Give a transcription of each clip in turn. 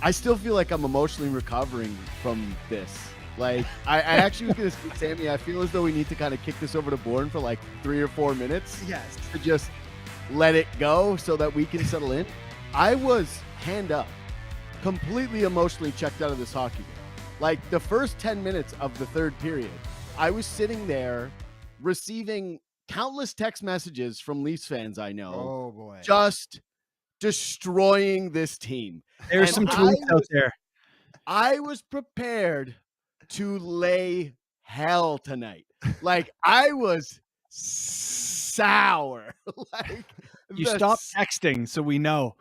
I still feel like I'm emotionally recovering from this. Like, I actually was going to say, Sammy, I feel as though we need to kind of kick this over to Bourne for like 3 or 4 minutes. Yes. To just let it go so that we can settle in. I was hand up, completely emotionally checked out of this hockey game. Like, the first 10 minutes of the third period, I was sitting there receiving countless text messages from Leafs fans I know. Oh, boy. Just destroying this team. There's some tweets out there. I was prepared to lay hell tonight. Like, I was sour. Like, you stopped texting, so we know.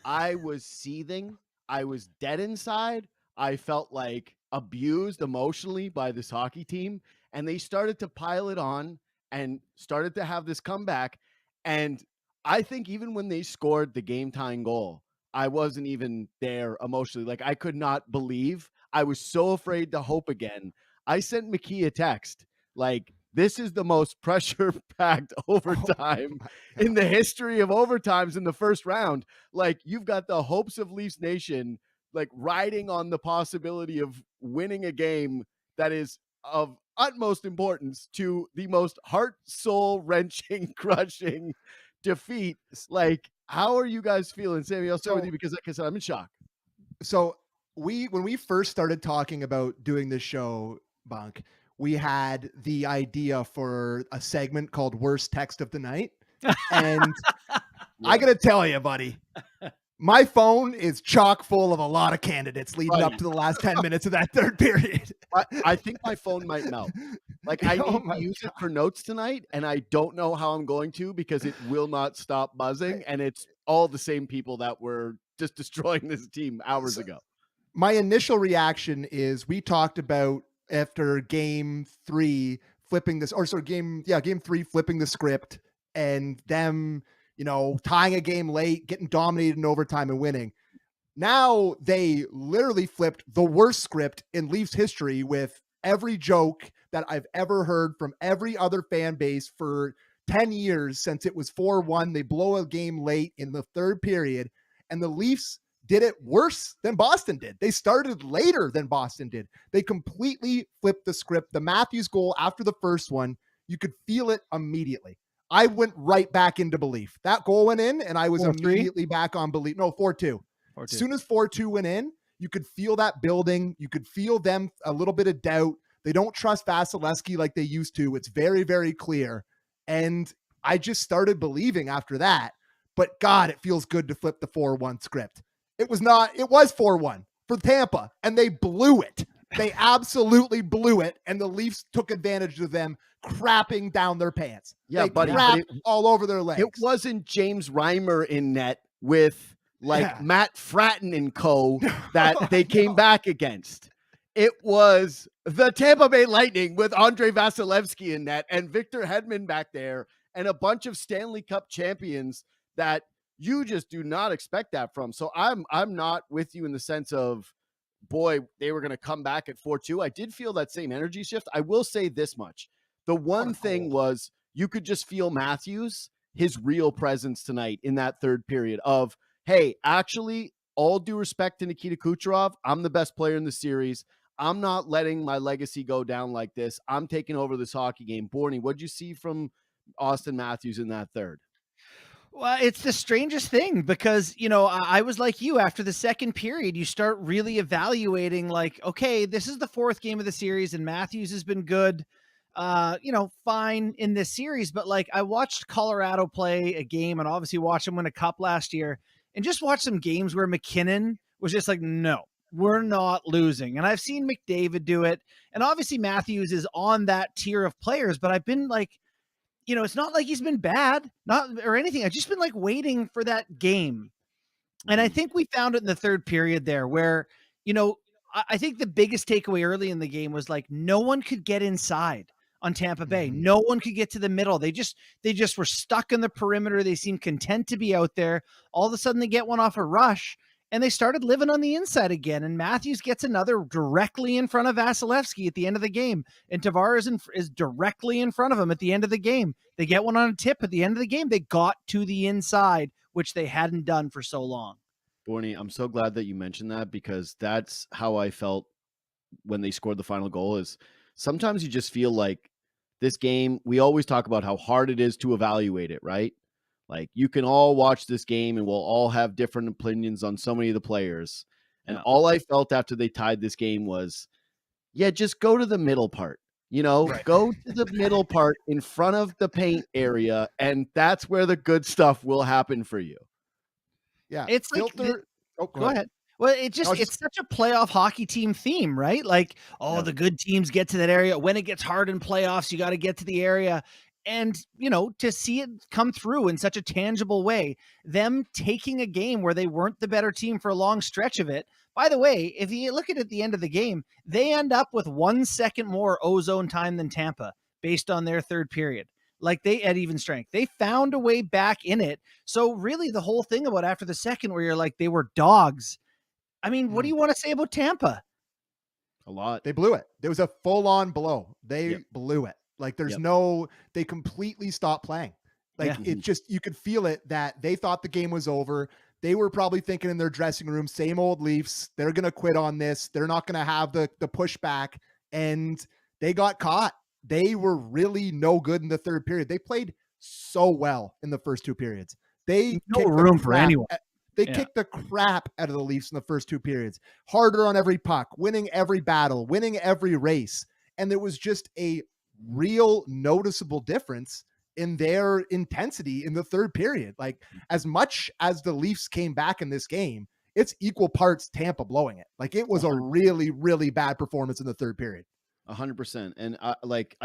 I was seething. I was dead inside. I felt like abused emotionally by this hockey team, and they started to pile it on and started to have this comeback. And I think even when they scored the game-tying goal, I wasn't even there emotionally. Like, I could not believe. I was so afraid to hope again. I sent McKee a text like, this is the most pressure-packed overtime in the history of overtimes in the first round. Like, you've got the hopes of Leafs Nation, like, riding on the possibility of winning a game that is of utmost importance to the most heart, soul wrenching, crushing defeat. Like, how are you guys feeling? Sammy, I'll start with you because, like I said, I'm in shock. So when we first started talking about doing this show, Bunk, we had the idea for a segment called Worst Text of the Night. And I got to tell you, buddy, my phone is chock full of a lot of candidates leading up to the last 10 minutes of that third period. I think my phone might melt. Like, I need to use it for notes tonight, and I don't know how I'm going to because it will not stop buzzing, and it's all the same people that were just destroying this team hours ago. My initial reaction is we talked about after game 3 flipping this, or sorry, game 3 flipping the script and them, tying a game late, getting dominated in overtime and winning. Now they literally flipped the worst script in Leafs history with every joke that I've ever heard from every other fan base for 10 years since it was 4-1. They blow a game late in the third period, and the Leafs did it worse than Boston did. They started later than Boston did. They completely flipped the script. The Matthews goal after the first one, you could feel it immediately. I went right back into belief. That goal went in, and I was 4-3? immediately back on belief. No, 4-2. As soon as 4-2 went in, you could feel that building. You could feel them a little bit of doubt. They don't trust Vasilevsky like they used to. It's very, very clear. And I just started believing after that. But God, it feels good to flip the 4-1 script. It was 4-1 for Tampa, and they blew it. They absolutely blew it, and the Leafs took advantage of them crapping down their pants. Yeah, they buddy, crapped all over their legs. It wasn't James Reimer in net with Matt Fratton and co. that they came back against. It was the Tampa Bay Lightning with Andrei Vasilevsky in net and Victor Hedman back there and a bunch of Stanley Cup champions that you just do not expect that from. So I'm not with you in the sense of, boy, they were going to come back at 4-2. I did feel that same energy shift. I will say this much. The one thing was you could just feel Matthews, his real presence tonight in that third period of, hey, actually, all due respect to Nikita Kucherov, I'm the best player in the series. I'm not letting my legacy go down like this. I'm taking over this hockey game. Bourne, what'd you see from Austin Matthews in that third? Well, it's the strangest thing because, I was like you after the second period, you start really evaluating like, okay, this is the fourth game of the series and Matthews has been good, fine in this series. But like I watched Colorado play a game and obviously watched them win a cup last year and just watched some games where McKinnon was just like, no, we're not losing. And I've seen McDavid do it. And obviously Matthews is on that tier of players, but I've been like, it's not like he's been bad, or anything. I've just been like waiting for that game. And I think we found it in the third period there where, I think the biggest takeaway early in the game was like, no one could get inside on Tampa Bay. No one could get to the middle. They just were stuck in the perimeter. They seemed content to be out there. All of a sudden they get one off a rush and they started living on the inside again. And Matthews gets another directly in front of Vasilevsky at the end of the game. And Tavares is directly in front of him at the end of the game. They get one on a tip at the end of the game. They got to the inside, which they hadn't done for so long. Borny, I'm so glad that you mentioned that, because that's how I felt when they scored the final goal. Is sometimes you just feel like this game, we always talk about how hard it is to evaluate it, right? Like, you can all watch this game and we'll all have different opinions on so many of the players. And Yeah. all I felt after they tied this game was, yeah, just go to the middle part. Right. Go to the middle part in front of the paint area, and that's where the good stuff will happen for you. Yeah. It's like Filter. Oh, Go ahead. Well, was it's such a playoff hockey team theme, right? Like, Yeah. the good teams get to that area. When it gets hard in playoffs, you got to get to the area. And, to see it come through in such a tangible way, them taking a game where they weren't the better team for a long stretch of it. By the way, if you look at the end of the game, they end up with 1 second more ozone time than Tampa based on their third period. Like, they at even strength. They found a way back in it. So really the whole thing about after the second where you're like, they were dogs. I mean, what do you want to say about Tampa? A lot. They blew it. There was a full-on blow. They Yep. blew it. Like, there's Yep. they completely stopped playing. Like, Yeah. it just, you could feel it that they thought the game was over. They were probably thinking in their dressing room, same old Leafs. They're going to quit on this. They're not going to have the pushback. And they got caught. They were really no good in the third period. They played so well in the first two periods. They No kicked the room for crap anyone. They Yeah. kicked the crap out of the Leafs in the first two periods. Harder on every puck, winning every battle, winning every race. And there was just a real noticeable difference in their intensity in the third period. Like, as much as the Leafs came back in this game, it's equal parts Tampa blowing it. Like, it was a really, really bad performance in the third period. 100%. And I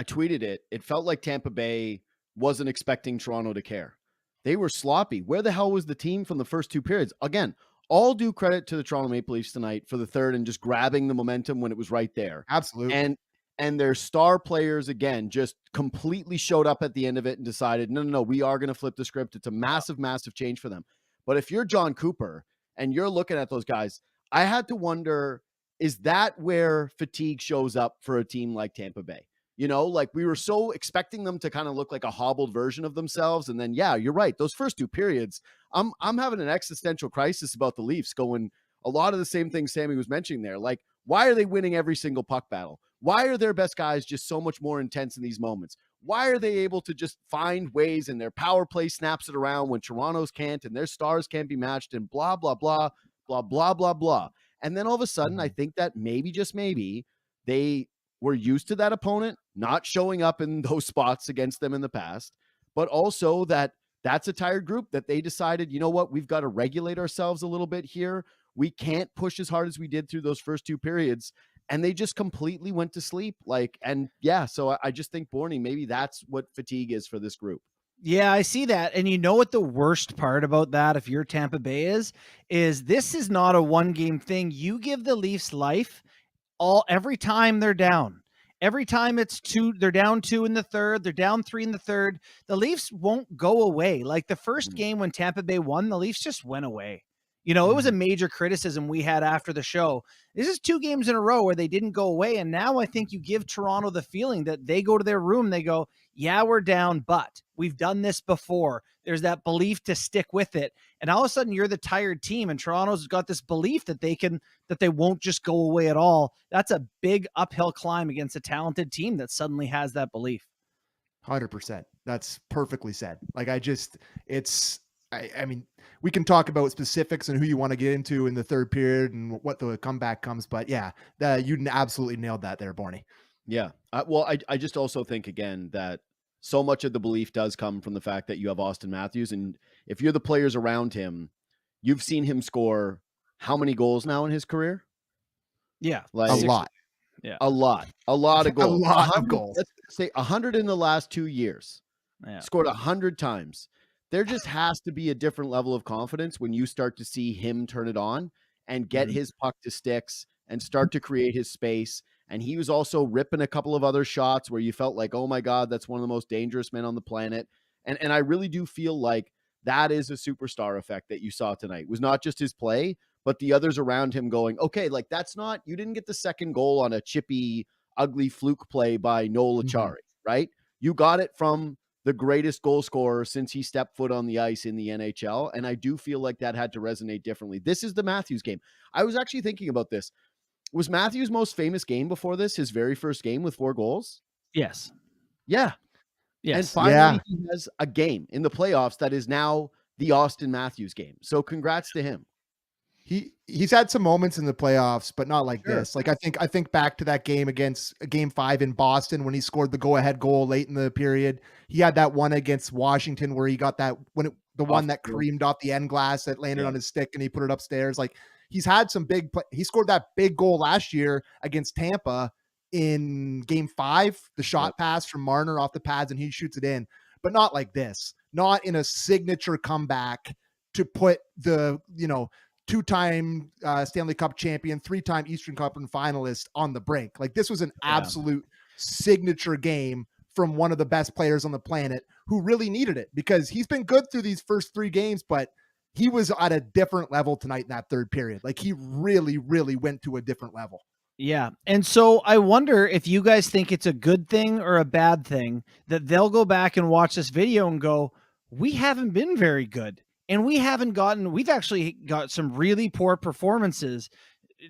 tweeted it. It felt like Tampa Bay wasn't expecting Toronto to care. They were sloppy. Where the hell was the team from the first two periods? Again, all due credit to the Toronto Maple Leafs tonight for the third and just grabbing the momentum when it was right there. Absolutely. And their star players, again, just completely showed up at the end of it and decided, no, we are going to flip the script. It's a massive, massive change for them. But if you're John Cooper and you're looking at those guys, I had to wonder, is that where fatigue shows up for a team like Tampa Bay? Like, we were so expecting them to kind of look like a hobbled version of themselves. And then, yeah, you're right. Those first two periods, I'm having an existential crisis about the Leafs, going a lot of the same things Sammy was mentioning there. Like, why are they winning every single puck battle? Why are their best guys just so much more intense in these moments? Why are they able to just find ways, and their power play snaps it around when Toronto's can't, and their stars can't be matched, and blah, blah, blah, blah, blah, blah, blah. And then all of a sudden, I think that maybe, just maybe, they were used to that opponent not showing up in those spots against them in the past, but also that's a tired group that they decided, you know what, we've got to regulate ourselves a little bit here. We can't push as hard as we did through those first two periods. And they just completely went to sleep. So I just think, Borny, maybe that's what fatigue is for this group. Yeah, I see that. And you know what the worst part about that, if you're Tampa Bay, is this is not a one game thing. You give the Leafs life every time they're down. Every time they're down 2 in the third, they're down 3 in the third. The Leafs won't go away. Like, the first game when Tampa Bay won, the Leafs just went away. It was a major criticism we had after the show. This is 2 games in a row where they didn't go away. And now I think you give Toronto the feeling that they go to their room, they go, yeah, we're down, but we've done this before. There's that belief to stick with it. And all of a sudden you're the tired team, and Toronto's got this belief that they won't just go away at all. That's a big uphill climb against a talented team that suddenly has that belief. 100%. That's perfectly said. Like, I mean, we can talk about specifics and who you want to get into in the third period and what the comeback comes, but yeah, you absolutely nailed that there, Borny. Yeah. I just also think, again, that so much of the belief does come from the fact that you have Austin Matthews. And if you're the players around him, you've seen him score how many goals now in his career? Yeah. Like, a lot. Yeah. A lot of goals. A lot of goals. Let's say 100 in the last 2 years. Yeah. Scored 100 times. There just has to be a different level of confidence when you start to see him turn it on and get his puck to sticks and start to create his space. And he was also ripping a couple of other shots where you felt like, oh my God, that's one of the most dangerous men on the planet. And I really do feel like that is a superstar effect that you saw tonight. It was not just his play, but the others around him going, okay, like, that's not, you didn't get the second goal on a chippy, ugly fluke play by Noel Acciari, right? You got it from the greatest goal scorer since he stepped foot on the ice in the NHL. And I do feel like that had to resonate differently. This is the Matthews game. I was actually thinking about this. Was Matthews' most famous game before this his very first game with 4 goals? Yes. Yeah. Yes. And finally, he has a game in the playoffs that is now the Austin Matthews game. So congrats to him. He's had some moments in the playoffs, but not like this. Like I think back to that game against Game 5 in Boston when he scored the go-ahead goal late in the period. He had that one against Washington where he got that one that creamed off the end glass that landed on his stick and he put it upstairs. Like he's had some big he scored that big goal last year against Tampa in Game 5, the shot pass from Marner off the pads and he shoots it in, but not like this. Not in a signature comeback to put the, 2-time Stanley Cup champion, 3-time Eastern Cup and finalist on the brink. Like this was an absolute signature game from one of the best players on the planet who really needed it because he's been good through these first 3 games, but he was at a different level tonight in that third period. Like he really, really went to a different level. Yeah. And so I wonder if you guys think it's a good thing or a bad thing that they'll go back and watch this video and go, we haven't been very good. And we've actually got some really poor performances.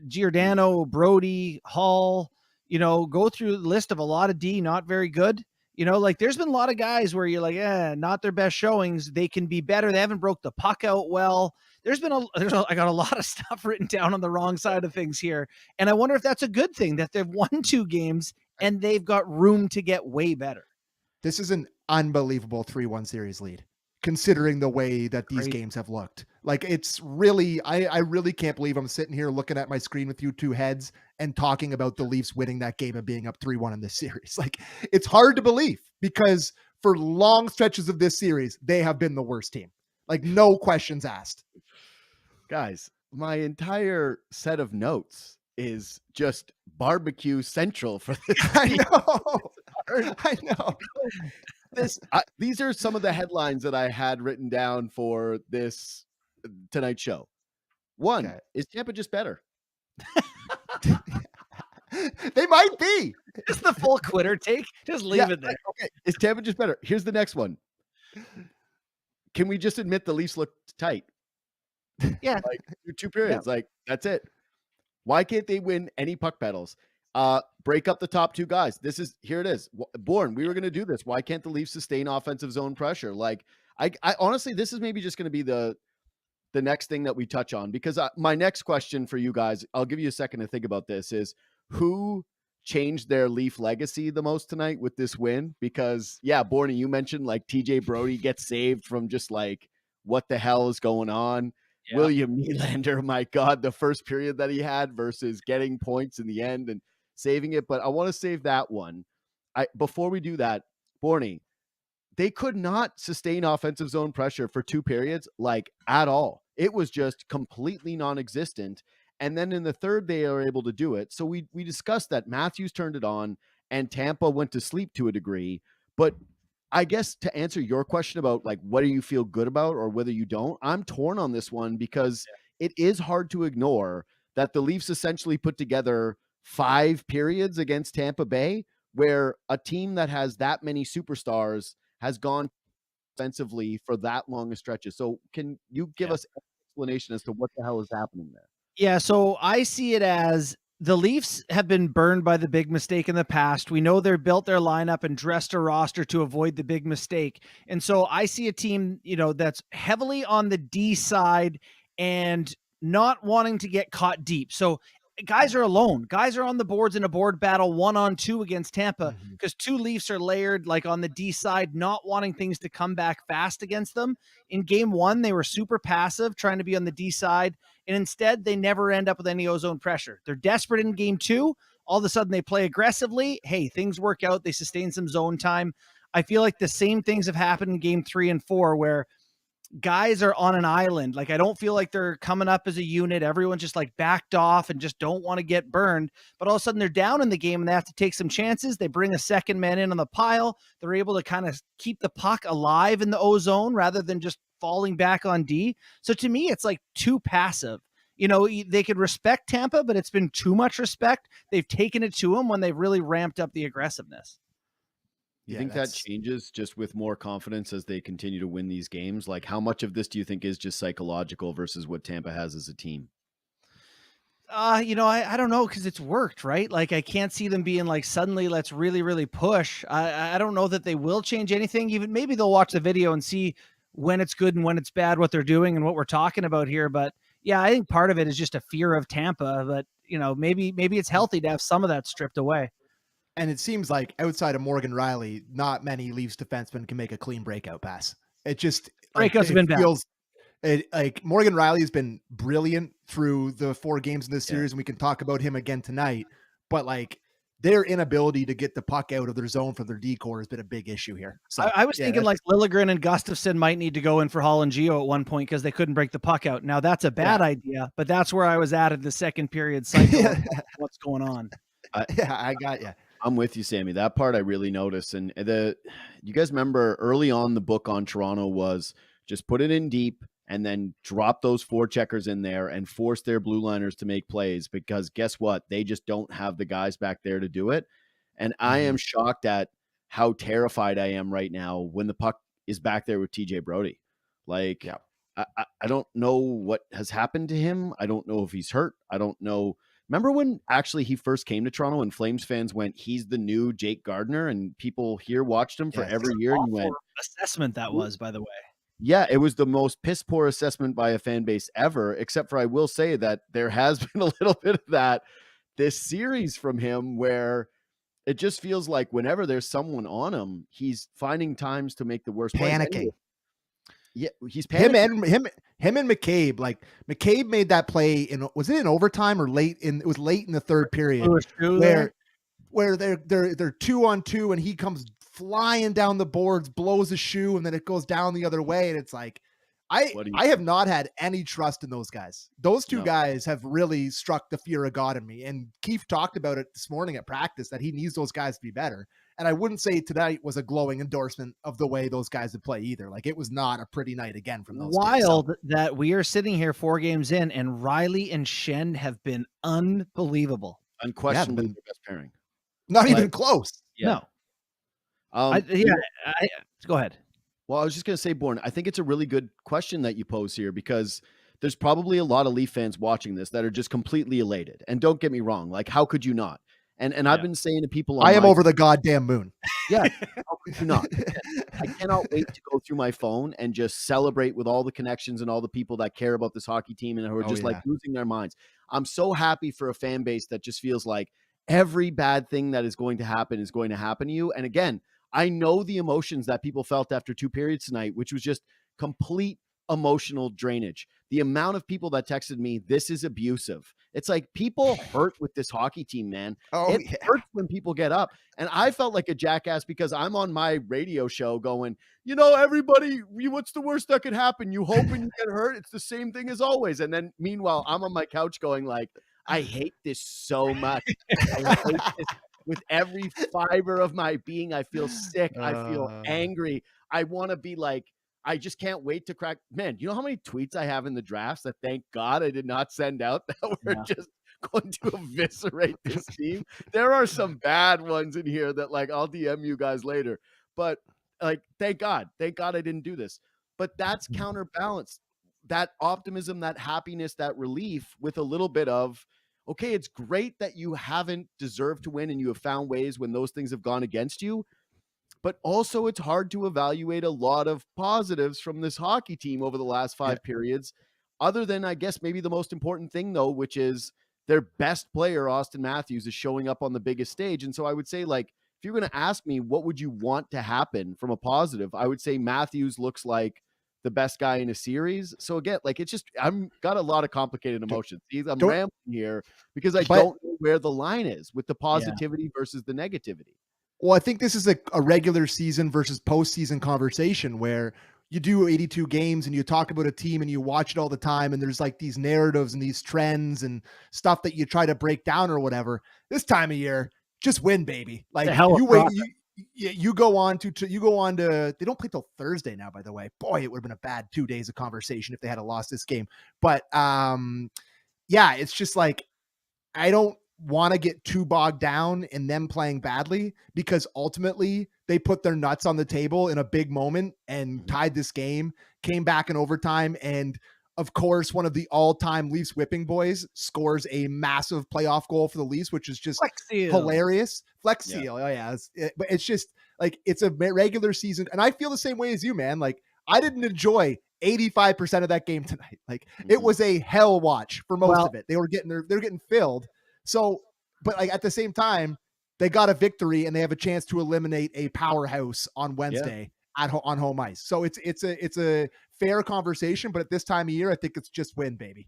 Giordano, Brody, Hall, go through the list of a lot of D, not very good. Like there's been a lot of guys where you're like, not their best showings. They can be better. They haven't broke the puck out well. I got a lot of stuff written down on the wrong side of things here. And I wonder if that's a good thing that they've won 2 games and they've got room to get way better. This is an unbelievable 3-1 series lead, considering the way that these games have looked. Like it's really, I really can't believe I'm sitting here looking at my screen with you 2 heads and talking about the Leafs winning that game and being up 3-1 in this series. Like it's hard to believe because for long stretches of this series, they have been the worst team. Like no questions asked. Guys, my entire set of notes is just barbecue central for this. I know. These are some of the headlines that I had written down for this tonight's show. 1, is Tampa just better? They might be. Just the full quitter take. Just leave it there. Okay. Is Tampa just better? Here's the next one. Can we just admit the Leafs look tight? Yeah. Like 2 periods. Like that's it. Why can't they win any puck battles? Break up the top 2 guys. Here it is. Bourne, we were going to do this. Why can't the Leafs sustain offensive zone pressure? Like I honestly, this is maybe just going to be the next thing that we touch on because my next question for you guys, I'll give you a second to think about this, is who changed their Leaf legacy the most tonight with this win? Because Bourne, you mentioned like TJ Brody gets saved from just like, what the hell is going on? Yeah. William Nylander, my God, the first period that he had versus getting points in the end and saving it. But I want to save that one. Before we do that, Bourne, they could not sustain offensive zone pressure for 2 periods, like at all. It was just completely non-existent. And then in the third, they are able to do it. So we discussed that Matthews turned it on and Tampa went to sleep to a degree. But I guess to answer your question about like, what do you feel good about or whether you don't, I'm torn on this one because it is hard to ignore that the Leafs essentially put together 5 periods against Tampa Bay where a team that has that many superstars has gone offensively for that long a stretches. So can you give us an explanation as to what the hell is happening there? Yeah, so I see it as the Leafs have been burned by the big mistake in the past. We know they're built their lineup and dressed a roster to avoid the big mistake. And so I see a team, that's heavily on the D side and not wanting to get caught deep. So guys are alone. Guys are on the boards in a board battle 1-on-2 against Tampa because 2 Leafs are layered like on the D side, not wanting things to come back fast against them. In Game 1, they were super passive, trying to be on the D side. And instead, they never end up with any ozone pressure. They're desperate in Game 2. All of a sudden, they play aggressively. Hey, things work out. They sustain some zone time. I feel like the same things have happened in Game 3 and 4 where guys are on an island. Like, I don't feel like they're coming up as a unit. Everyone's just like backed off and just don't want to get burned. But all of a sudden, they're down in the game and they have to take some chances. They bring a second man in on the pile. They're able to kind of keep the puck alive in the ozone rather than just falling back on D. So to me, it's like too passive. They could respect Tampa, but it's been too much respect. They've taken it to them when they've really ramped up the aggressiveness. You think that changes just with more confidence as they continue to win these games? Like, how much of this do you think is just psychological versus what Tampa has as a team? I don't know, because it's worked, right? Like, I can't see them being like, suddenly let's really, really push. I don't know that they will change anything. Even maybe they'll watch the video and see when it's good and when it's bad, what they're doing and what we're talking about here. But yeah, I think part of it is just a fear of Tampa. But maybe it's healthy to have some of that stripped away. And it seems like outside of Morgan Riley, not many Leafs defensemen can make a clean breakout pass. It just Breakouts have been bad. Like Morgan Riley has been brilliant through the 4 games in this series, and we can talk about him again tonight. But like their inability to get the puck out of their zone from their D-core has been a big issue here. So I was thinking like Liljegren and Gustafsson might need to go in for Hall and Gio at one point because they couldn't break the puck out. Now that's a bad idea, but that's where I was at the second period cycle. What's going on? I got you. I'm with you, Sammy. That part I really noticed. And you guys remember early on the book on Toronto was just put it in deep and then drop those 4 checkers in there and force their blue liners to make plays, because guess what? They just don't have the guys back there to do it. And I am shocked at how terrified I am right now when the puck is back there with TJ Brody. Like, I don't know what has happened to him. I don't know if he's hurt. I don't know. Remember when actually he first came to Toronto and Flames fans went, he's the new Jake Gardiner, and people here watched him for every year. And you went, assessment that was, by the way. Yeah, it was the most piss poor assessment by a fan base ever, except for I will say that there has been a little bit of that this series from him where it just feels like whenever there's someone on him, he's finding times to make the worst panicking. Plays. Yeah, he's panicking. Him and McCabe. Like McCabe made that play was it in overtime or late in? It was late in the third period where they're 2-on-2 and he comes flying down the boards, blows a shoe, and then it goes down the other way. And it's like, I have not had any trust in those guys. Those two guys have really struck the fear of God in me. And Keefe talked about it this morning at practice that he needs those guys to be better. And I wouldn't say tonight was a glowing endorsement of the way those guys would play either. Like it was not a pretty night again from those Wild kids, so. That we are sitting here 4 games in and Riley and Schenn have been unbelievable. Unquestionably the best pairing. Not even close. Yeah. No. Go ahead. Well, I was just going to say, Bourne, I think it's a really good question that you pose here, because there's probably a lot of Leaf fans watching this that are just completely elated. And don't get me wrong. Like, how could you not? And I've been saying to people, I am over the goddamn moon. Yeah. How could you not? I cannot wait to go through my phone and just celebrate with all the connections and all the people that care about this hockey team and who are just like losing their minds. I'm so happy for a fan base that just feels like every bad thing that is going to happen to you. And again, I know the emotions that people felt after 2 periods tonight, which was just complete emotional drainage. The amount of people that texted me, this is abusive. It's like people hurt with this hockey team, man. It hurts when people get up. And I felt like a jackass because I'm on my radio show going, everybody, what's the worst that could happen? You hope and you get hurt. It's the same thing as always. And then meanwhile, I'm on my couch going like, I hate this so much. I hate this. With every fiber of my being, I feel sick. I feel angry. I want to be like, I just can't wait to crack. Man, you know how many tweets I have in the drafts that thank God I did not send out that were just going to eviscerate this team? There are some bad ones in here that like I'll DM you guys later. But like, thank God I didn't do this. But that's counterbalanced. That optimism, that happiness, that relief with a little bit of, okay, it's great that you haven't deserved to win and you have found ways when those things have gone against you, but also it's hard to evaluate a lot of positives from this hockey team over the last 5 periods, other than I guess maybe the most important thing though, which is their best player, Austin Matthews, is showing up on the biggest stage. And so I would say, like, if you're going to ask me, what would you want to happen from a positive? I would say Matthews looks like the best guy in a series. So again, like it's just, I'm got a lot of complicated emotions. I'm rambling here because I don't know where the line is with the positivity versus the negativity. Well, I think this is a regular season versus postseason conversation where you do 82 games and you talk about a team and you watch it all the time. And there's like these narratives and these trends and stuff that you try to break down or whatever. This time of year, just win, baby. Like you go on to they don't play till Thursday now, by the way. Boy, it would have been a bad 2 days of conversation if they had lost this game. But it's just like, I don't want to get too bogged down in them playing badly, because ultimately they put their nuts on the table in a big moment and tied this game, came back in overtime. And of course, one of the all-time Leafs whipping boys scores a massive playoff goal for the Leafs, which is just hilarious. Flex seal. Oh yeah. But it's just like, it's a regular season. And I feel the same way as you, man. Like, I didn't enjoy 85% of that game tonight. Like, it was a hell watch for most of it. They're getting filled. So, but like at the same time, they got a victory and they have a chance to eliminate a powerhouse on Wednesday on home ice. So it's a fair conversation, but at this time of year, I think it's just win, baby.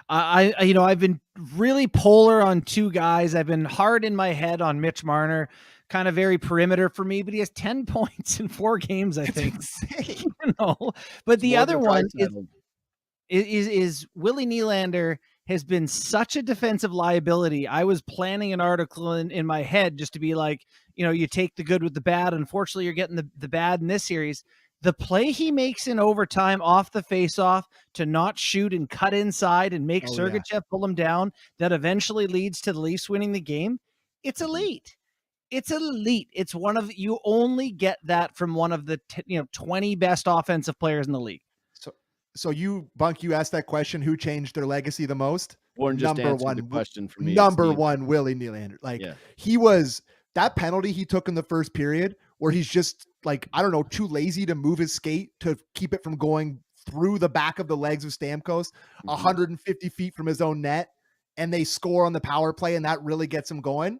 I've been really polar on two guys. I've been hard in my head on Mitch Marner, kind of very perimeter for me, but he has 10 points in 4 games, I think. But the other one is Willie Nylander has been such a defensive liability. I was planning an article in my head just to be like, you take the good with the bad. Unfortunately, you're getting the bad in this series. The play he makes in overtime off the faceoff to not shoot and cut inside and make Sergachev pull him down, that eventually leads to the Leafs winning the game. It's elite. It's elite. It's you only get that from one of the 20 best offensive players in the league. So you, Bunk, you asked that question, who changed their legacy the most? Bourne just answered the question for me. Number one, Willie Nylander. Like, he was, that penalty he took in the first period where he's just like, I don't know, too lazy to move his skate to keep it from going through the back of the legs of Stamkos, 150 feet from his own net, and they score on the power play, and that really gets him going.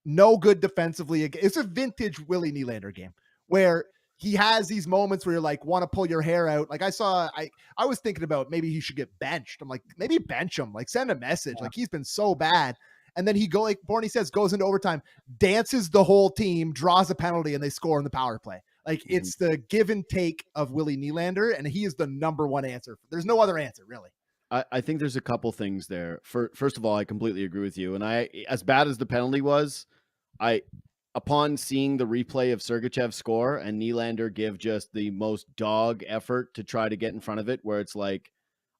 No good defensively. It's a vintage Willie Nylander game where he has these moments where you're like, want to pull your hair out. Like I was thinking about maybe he should get benched. I'm like, maybe bench him, like send a message. Like, he's been so bad. And then like Bourne says, goes into overtime, dances the whole team, draws a penalty, and they score on the power play. Like, it's the give and take of Willie Nylander, and he is the number one answer. There's no other answer, really. I think there's a couple things there. First of all, I completely agree with you. And as bad as the penalty was, upon seeing the replay of Sergachev score and Nylander give just the most dog effort to try to get in front of it, where it's like,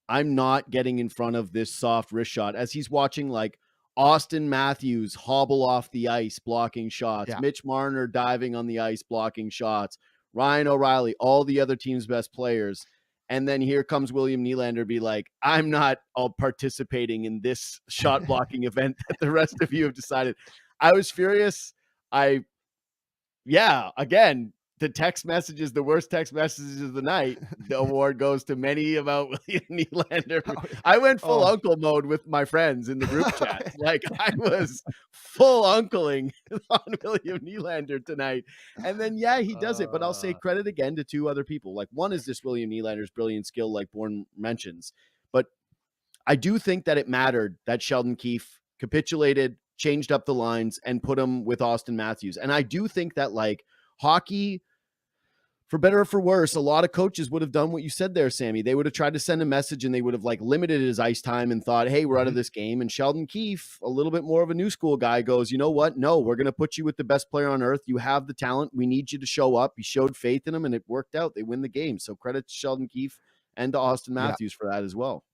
I'm not getting in front of this soft wrist shot, as he's watching like Austin Matthews hobble off the ice blocking shots, Mitch Marner diving on the ice blocking shots, Ryan O'Reilly, all the other team's best players. And then here comes William Nylander be like, I'm not all participating in this shot blocking event that the rest of you have decided. I was furious. Again, the text messages, the worst text messages of the night. The award goes to many about William Nylander. I went full uncle mode with my friends in the group chat. Like, I was full uncling on William Nylander tonight. And then, he does it. But I'll say credit again to 2 other people. Like, one is this William Nylander's brilliant skill, like Bourne mentions. But I do think that it mattered that Sheldon Keefe capitulated, changed up the lines, and put him with Austin Matthews. And I do think that, like, hockey, for better or for worse, a lot of coaches would have done what you said there, Sammy. They would have tried to send a message, and they would have like limited his ice time and thought, hey, we're out of this game. And Sheldon Keefe, a little bit more of a new school guy, goes, you know what? No, we're going to put you with the best player on earth. You have the talent. We need you to show up. He showed faith in him, and it worked out. They win the game. So credit to Sheldon Keefe and to Austin Matthews for that as well.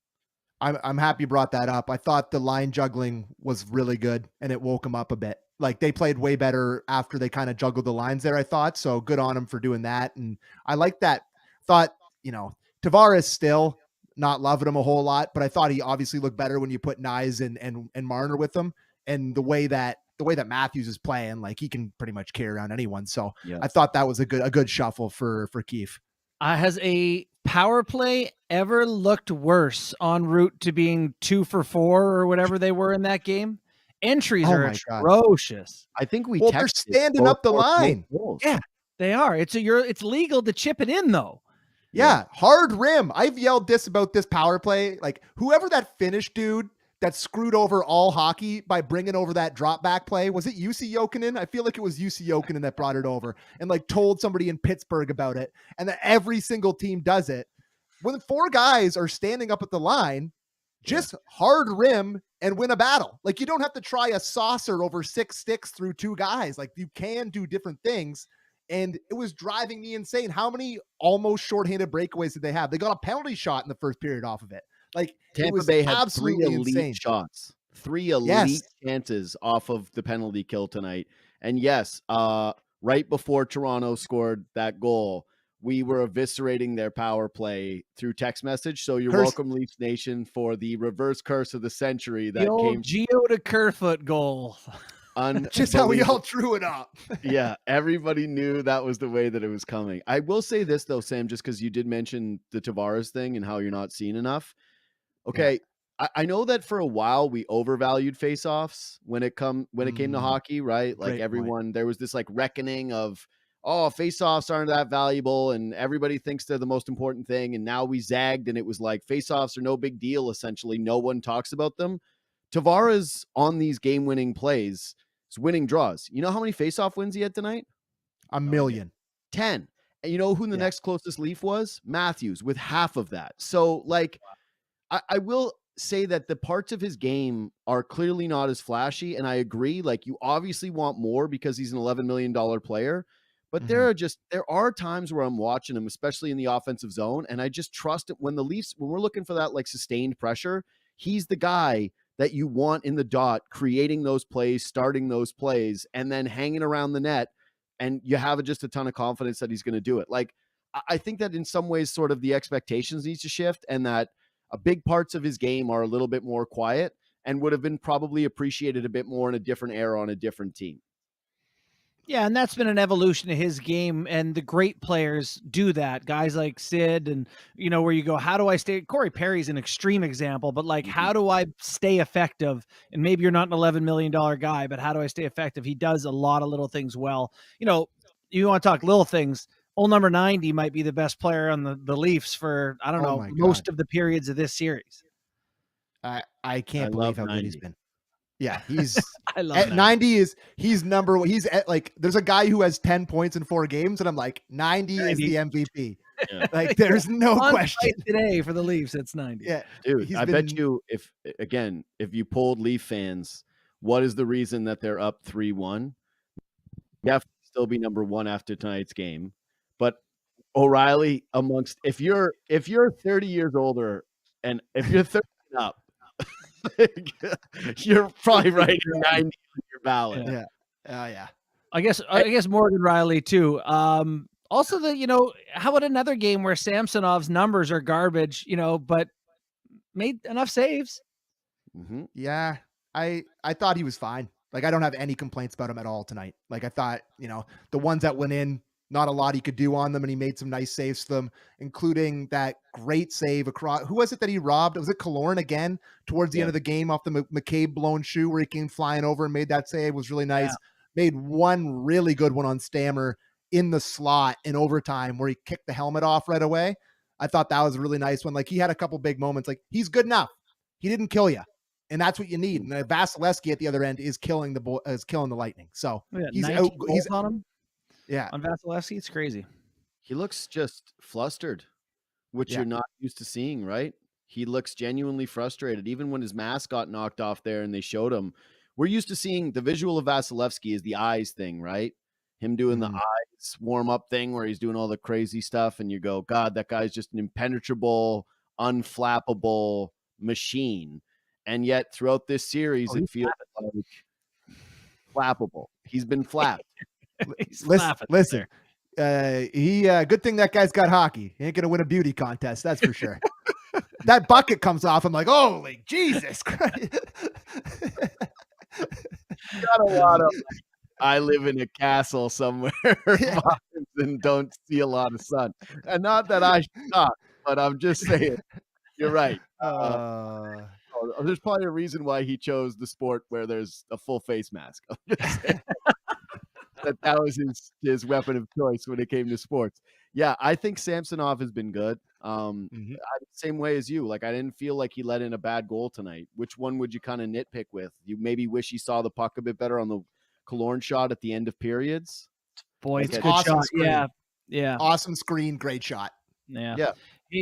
I'm happy you brought that up. I thought the line juggling was really good, and it woke him up a bit. Like, they played way better after they kind of juggled the lines there, I thought. So good on him for doing that. And I like that. Thought, Tavares still not loving him a whole lot, but I thought he obviously looked better when you put Nyes and Marner with him. And the way that Matthews is playing, like, he can pretty much carry around anyone. So I thought that was a good shuffle for Keefe. Has a power play ever looked worse en route to being 2 for 4 or whatever they were in that game? Entries are atrocious. I think they're standing up the line. Yeah, they are. It's legal to chip it in, though. Yeah, hard rim. I've yelled this about this power play. Like, whoever that Finnish dude that screwed over all hockey by bringing over that drop back play, was it Jussi Jokinen? I feel like it was Jussi Jokinen that brought it over and like told somebody in Pittsburgh about it, and that every single team does it. When 4 guys are standing up at the line, just hard rim and win a battle. Like, you don't have to try a saucer over 6 sticks through 2 guys. Like, you can do different things. And it was driving me insane. How many almost shorthanded breakaways did they have? They got a penalty shot in the first period off of it. Like, Tampa Bay had 3 elite shots. 3 elite chances off of the penalty kill tonight. And yes, right before Toronto scored that goal, we were eviscerating their power play through text message. So you're welcome, Leafs Nation, for the reverse curse of the century that came. Geo to Kerfoot goal. Just how we all drew it up. Yeah, everybody knew that was the way that it was coming. I will say this though, Sam, just because you did mention the Tavares thing and how you're not seeing enough. Okay, I know that for a while we overvalued faceoffs when it came to hockey, right? Like there was this like reckoning of, oh, faceoffs aren't that valuable and everybody thinks they're the most important thing. And now we zagged and it was like faceoffs are no big deal. Essentially, no one talks about them. Tavares on these game-winning plays is winning draws. You know how many faceoff wins he had tonight? 1 million. 10. And you know who the next closest Leaf was? Matthews, with half of that. So like, I will say that the parts of his game are clearly not as flashy. And I agree, like you obviously want more because he's an $11 million player. But there are times where I'm watching him, especially in the offensive zone. And I just trust it when we're looking for that like sustained pressure, he's the guy that you want in the dot, creating those plays, starting those plays, and then hanging around the net. And you have just a ton of confidence that he's going to do it. Like, I think that in some ways, sort of the expectations needs to shift and that big parts of his game are a little bit more quiet and would have been probably appreciated a bit more in a different era on a different team. Yeah, and that's been an evolution of his game, and the great players do that. Guys like Sid and, where you go, how do I stay? Corey Perry's an extreme example, but like, how do I stay effective? And maybe you're not an $11 million guy, but how do I stay effective? He does a lot of little things well. You want to talk little things. Old number 90 might be the best player on the Leafs for, I don't know, most of the periods of this series. I can't believe how good he's been. Yeah, he's I love at 90 he's number one. He's at like there's a guy who has 10 points in 4 games, and I'm like 90 is the MVP. Yeah. Like there's no question today for the Leafs. It's 90. Yeah, dude. I bet you if you polled Leaf fans, what is the reason that they're up 3-1? Definitely still be number 1 after tonight's game. But O'Reilly if you're 30 years older and if you're 30 up. You're probably writing 90 on your ballot. Yeah. I guess Morgan Riley too. Also how about another game where Samsonov's numbers are garbage, but made enough saves. Mm-hmm. Yeah. I thought he was fine. Like I don't have any complaints about him at all tonight. Like I thought, the ones that went in, not a lot he could do on them, and he made some nice saves to them, including that great save across. Who was it that he robbed? Was it Killorn again towards the end of the game off the McKee blown shoe where he came flying over and made that save? It was really nice. Yeah. Made one really good one on Stammer in the slot in overtime where he kicked the helmet off right away. I thought that was a really nice one. Like he had a couple big moments. Like he's good enough. He didn't kill you. And that's what you need. And Vasilevsky at the other end is killing the Lightning. So he's on him. Yeah. On Vasilevsky, it's crazy. He looks just flustered, which you're not used to seeing, right? He looks genuinely frustrated. Even when his mask got knocked off there and they showed him, we're used to seeing the visual of Vasilevsky is the eyes thing, right? Him doing the eyes warm up thing where he's doing all the crazy stuff. And you go, God, that guy's just an impenetrable, unflappable machine. And yet throughout this series, it feels like flappable. He's been flapped. Listen. Good thing that guy's got hockey. He ain't gonna win a beauty contest, that's for sure. That bucket comes off. I'm like, holy Jesus Christ! Got a lot of. I live in a castle somewhere and don't see a lot of sun. And not that I should not, but I'm just saying. You're right. There's probably a reason why he chose the sport where there's a full face mask. I'm just saying. That was his weapon of choice when it came to sports. Yeah, I think Samsonov has been good. Same way as you. Like, I didn't feel like he let in a bad goal tonight. Which one would you kind of nitpick with? You maybe wish he saw the puck a bit better on the Killorn shot at the end of periods. Boy, it's like a good awesome shot. Screen. Yeah. Awesome screen, great shot. Yeah.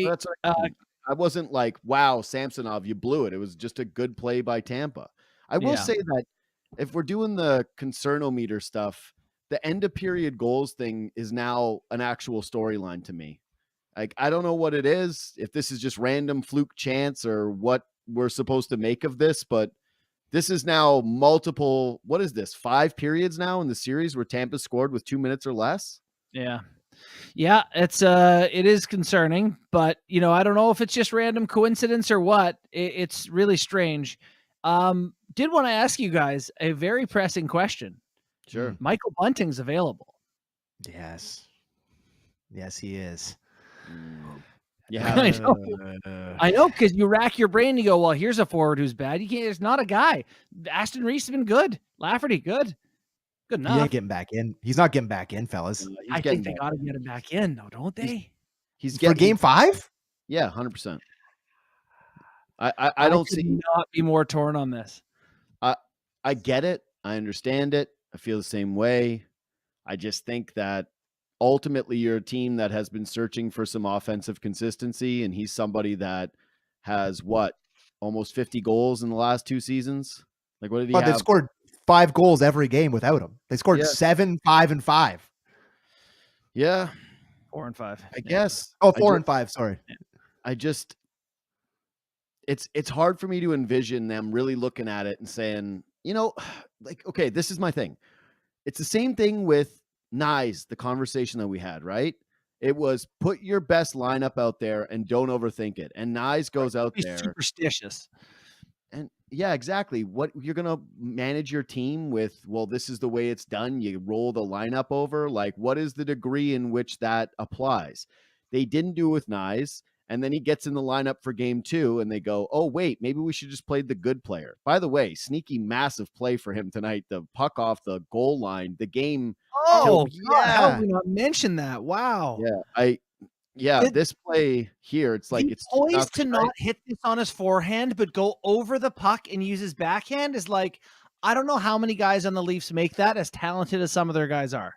That's I wasn't like, wow, Samsonov, you blew it. It was just a good play by Tampa. I will say that if we're doing the concernometer stuff, the end of period goals thing is now an actual storyline to me. Like, I don't know what it is, if this is just random fluke chance or what we're supposed to make of this, but This is now multiple. What is this? 5 periods now in the series where Tampa scored with 2 minutes or less. Yeah. Yeah, it is concerning, but I don't know if it's just random coincidence or what. It's really strange. Did want to ask you guys a very pressing question. Sure. Michael Bunting's available. Yes, he is. Yeah, I know, because you rack your brain. You go, well, here's a forward who's bad. You can't. It's not a guy. Aston Reese has been good. Lafferty, good enough. He ain't getting back in. He's not getting back in, fellas. I think they got to get him back in, though, don't they? He's for game 5. Yeah, 100%. I don't see. Not be more torn on this. I get it. I understand it. I feel the same way. I just think that ultimately you're a team that has been searching for some offensive consistency, and he's somebody that has almost 50 goals in the last 2 seasons. Like, what did he have? They scored 5 goals every game without him. They scored 7, 5, and 5. Yeah. 4 and 5. I guess. Oh, 4 and 5. Sorry. I just, it's hard for me to envision them really looking at it and saying, like, okay, this is my thing. It's the same thing with Nyes, the conversation that we had, right? It was put your best lineup out there and don't overthink it. And Nyes goes out there. Superstitious. And yeah, exactly. What you're going to manage your team with, well, this is the way it's done. You roll the lineup over. Like, what is the degree in which that applies? They didn't do it with Nyes. And then he gets in the lineup for game 2 and they go, oh, wait, maybe we should just play the good player. By the way, sneaky, massive play for him tonight. The puck off the goal line, the game. Oh, yeah. How did we not mention that? Wow. Yeah. This play here, it's like, it's poised to not hit this on his forehand, but go over the puck and use his backhand is like, I don't know how many guys on the Leafs make that as talented as some of their guys are.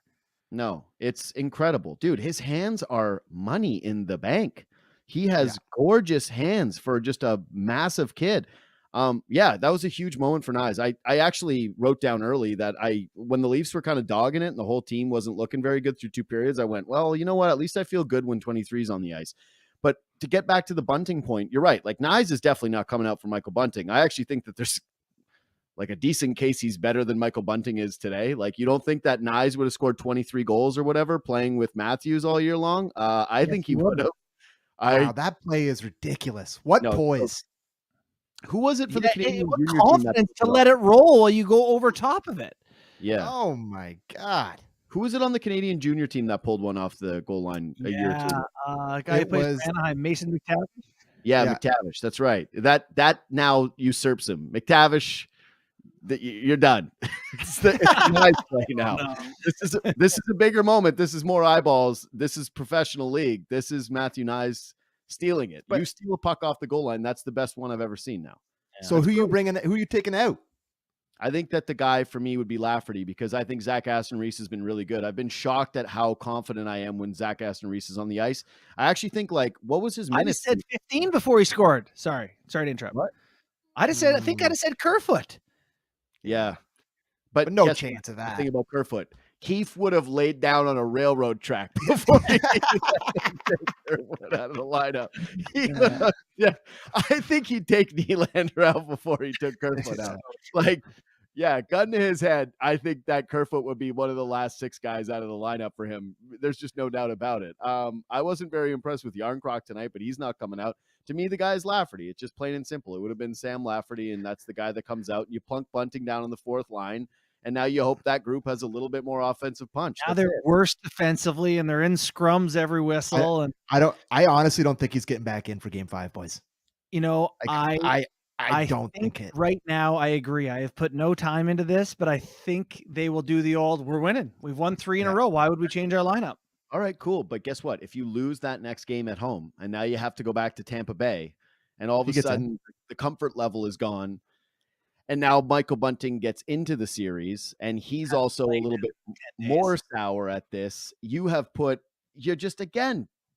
No, it's incredible. Dude, his hands are money in the bank. He has gorgeous hands for just a massive kid. That was a huge moment for Nyes. I actually wrote down early that when the Leafs were kind of dogging it and the whole team wasn't looking very good through 2 periods, I went, well, you know what? At least I feel good when 23's on the ice. But to get back to the Bunting point, you're right. Like, Nyes is definitely not coming out for Michael Bunting. I actually think that there's like a decent case he's better than Michael Bunting is today. Like, you don't think that Nyes would have scored 23 goals or whatever playing with Matthews all year long? I think he would have. Wow, that play is ridiculous. What poise? Who was it for the Canadian what junior confidence team to let it roll while you go over top of it? Yeah. Oh my God. Who was it on the Canadian junior team that pulled one off the goal line a year or 2? Guy who plays for Anaheim, Mason McTavish. Yeah, McTavish. That's right. That now usurps him. McTavish, you're done. It's nice play now. No. This is a bigger moment. This is more eyeballs. This is professional league. This is Matthew Nyes stealing it. But you steal a puck off the goal line. That's the best one I've ever seen now. Yeah, so who are you taking out? I think that the guy for me would be Lafferty because I think Zach Aston Reese has been really good. I've been shocked at how confident I am when Zach Aston Reese is on the ice. I actually think, like, what was his minutes? I just said 15 before he scored. Sorry to interrupt. What? I just said Kerfoot. Yeah. But no chance of that. Think about Kerfoot. Keefe would have laid down on a railroad track before he take Kerfoot out of the lineup. I think he'd take Nylander out before he took Kerfoot out. Like, gun to his head, I think that Kerfoot would be one of the last 6 guys out of the lineup for him. There's just no doubt about it. I wasn't very impressed with Yarncroc tonight, but he's not coming out. To me, the guy is Lafferty. It's just plain and simple. It would have been Sam Lafferty, and that's the guy that comes out. And you plunk Bunting down on the 4th line, and now you hope that group has a little bit more offensive punch. Now they're worse defensively, and they're in scrums every whistle. I honestly don't think he's getting back in for game 5, boys. I don't think it. Right now, I agree. I have put no time into this, but I think they will do the old, we're winning. We've won 3 in a row. Why would we change our lineup? All right, cool. But guess what? If you lose that next game at home and now you have to go back to Tampa Bay and all of a sudden the comfort level is gone and now Michael Bunting gets into the series and he's also a little bit more sour at this,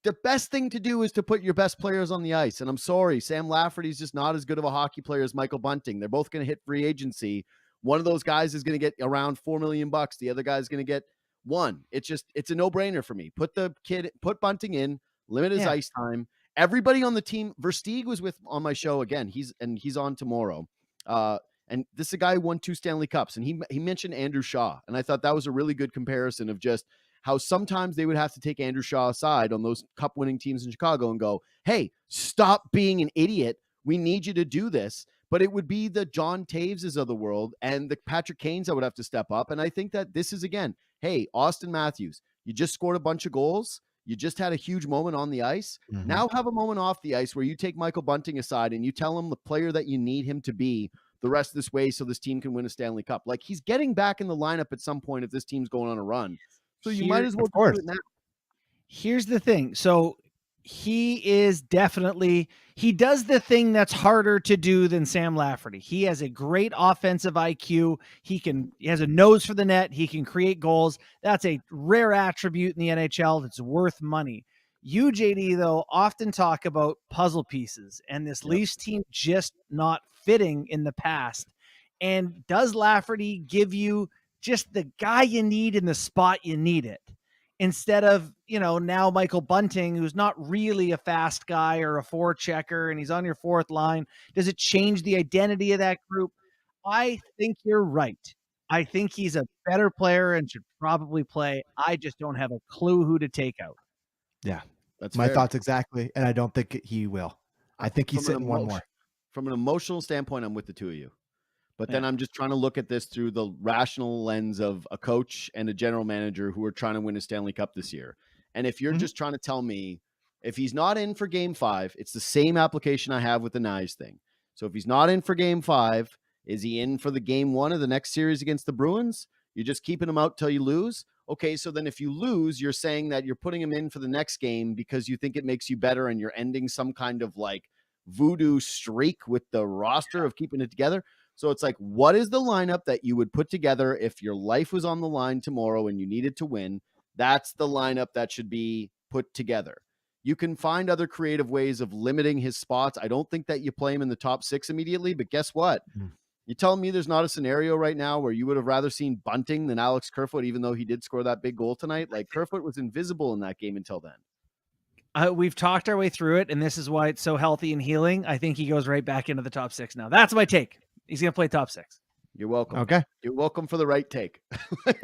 the best thing to do is to put your best players on the ice. And I'm sorry, Sam Lafferty's just not as good of a hockey player as Michael Bunting. They're both going to hit free agency. One of those guys is going to get around $4 million. The other guy's going to get 1. It's a no-brainer for me. Put Bunting in, limit his ice time. Everybody on the team, Versteeg was on my show again. He's on tomorrow. And And this is a guy who won 2 Stanley Cups. And he mentioned Andrew Shaw. And I thought that was a really good comparison of just how sometimes they would have to take Andrew Shaw aside on those cup winning teams in Chicago and go, hey, stop being an idiot. We need you to do this. But it would be the John Taveses of the world and the Patrick Kanes that would have to step up. And I think that this is, again, hey, Austin Matthews, you just scored a bunch of goals. You just had a huge moment on the ice. Mhm. Now have a moment off the ice where you take Michael Bunting aside and you tell him the player that you need him to be the rest of this way so this team can win a Stanley Cup. Like, he's getting back in the lineup at some point if this team's going on a run. So you might as well do it now. Here's the thing. So he is definitely, he does the thing that's harder to do than Sam Lafferty. He has a great offensive IQ. He has a nose for the net. He can create goals. That's a rare attribute in the NHL that's worth money. You, JD, though, often talk about puzzle pieces and this Leafs team just not fitting in the past. And does Lafferty give you just the guy you need in the spot you need it? Instead of, now Michael Bunting, who's not really a fast guy or a forechecker, and he's on your fourth line. Does it change the identity of that group? I think you're right. I think he's a better player and should probably play. I just don't have a clue who to take out. Yeah, that's my fair. thoughts exactly. And I don't think he will. I think he's sitting one more. From an emotional standpoint, I'm with the two of you. But then I'm just trying to look at this through the rational lens of a coach and a general manager who are trying to win a Stanley Cup this year. And if you're just trying to tell me, if he's not in for game 5, it's the same application I have with the Knives thing. So if he's not in for game 5, is he in for the game 1 of the next series against the Bruins? You're just keeping him out till you lose? Okay, so then if you lose, you're saying that you're putting him in for the next game because you think it makes you better and you're ending some kind of like voodoo streak with the roster of keeping it together. So it's like, what is the lineup that you would put together if your life was on the line tomorrow and you needed to win? That's the lineup that should be put together. You can find other creative ways of limiting his spots. I don't think that you play him in the top 6 immediately, but guess what? You telling me there's not a scenario right now where you would have rather seen Bunting than Alex Kerfoot, even though he did score that big goal tonight? Like, Kerfoot was invisible in that game until then. We've talked our way through it, and this is why it's so healthy and healing. I think he goes right back into the top 6 now. That's my take. He's going to play top 6. You're welcome. Okay. You're welcome for the right take.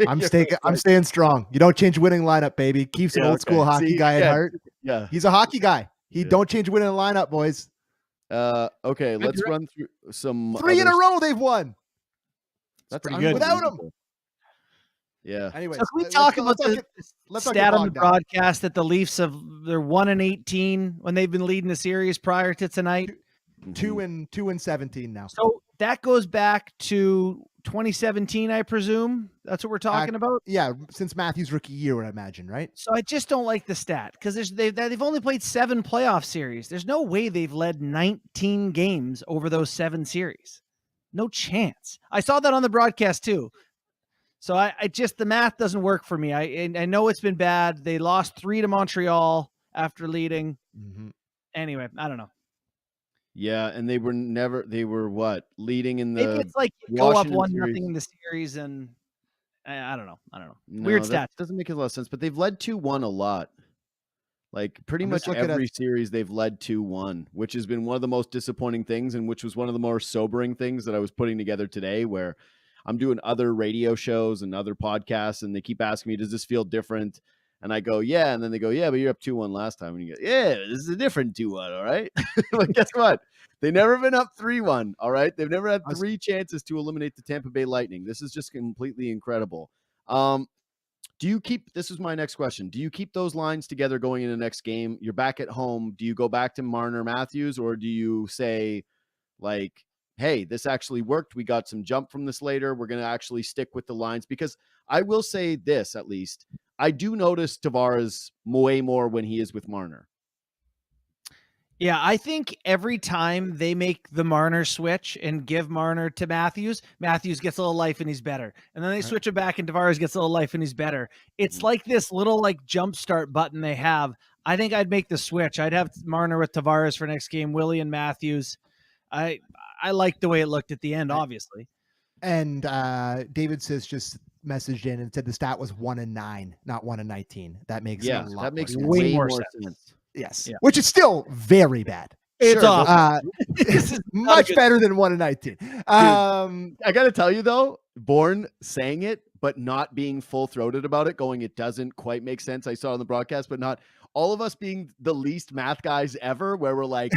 I'm staying strong. You don't change winning lineup, baby. Keeps an old school hockey guy at heart. Yeah. He's a hockey guy. He don't change winning lineup, boys. Okay, let's run through some 3 in a row they've won. That's pretty good. Without him. Yeah. Anyway, so can we talk about the stat on the broadcast that the Leafs they're 1-18 when they've been leading the series prior to tonight? 2-17 now. So that goes back to 2017, I presume. That's what we're talking about. Yeah, since Matthews' rookie year, I imagine, right? So I just don't like the stat because they've only played 7 playoff series. There's no way they've led 19 games over those 7 series. No chance. I saw that on the broadcast too. So I just, the math doesn't work for me. I know it's been bad. They lost 3 to Montreal after leading. Anyway, I don't know. Yeah, and they were what? Leading in the maybe it's like go up 1-0 in the series, and I don't know. No, weird stats. Doesn't make a lot of sense, but they've led 2-1 a lot. Like pretty much every series they've led 2-1, which has been one of the most disappointing things, and which was one of the more sobering things that I was putting together today, where I'm doing other radio shows and other podcasts, and they keep asking me, does this feel different? And I go, yeah. And then they go, yeah, but you're up 2-1 last time. And you go, yeah, this is a different 2-1. All right. Like, guess what? They've never been up 3-1. All right. They've never had 3 chances to eliminate the Tampa Bay Lightning. This is just completely incredible. This is my next question. Do you keep those lines together going into the next game? You're back at home. Do you go back to Marner Matthews, or do you say, like, hey, this actually worked. We got some jump from this later. We're going to actually stick with the lines? Because I will say this, at least, I do notice Tavares way more when he is with Marner. Yeah, I think every time they make the Marner switch and give Marner to Matthews, Matthews gets a little life and he's better. And then they switch it back and Tavares gets a little life and he's better. It's like this little jump start button they have. I think I'd make the switch. I'd have Marner with Tavares for next game, Willie and Matthews. I like the way it looked at the end, obviously. And David says just messaged in and said the stat was 1-9, not 1-19. That makes way more sense. Yes, yeah. which is still very bad. It's Sure, awful. This is not a much good- better than 1-19. I got to tell you though, Bourne saying it, but not being full throated about it, going, it doesn't quite make sense. I saw it on the broadcast, but not all of us being the least math guys ever, where we're like,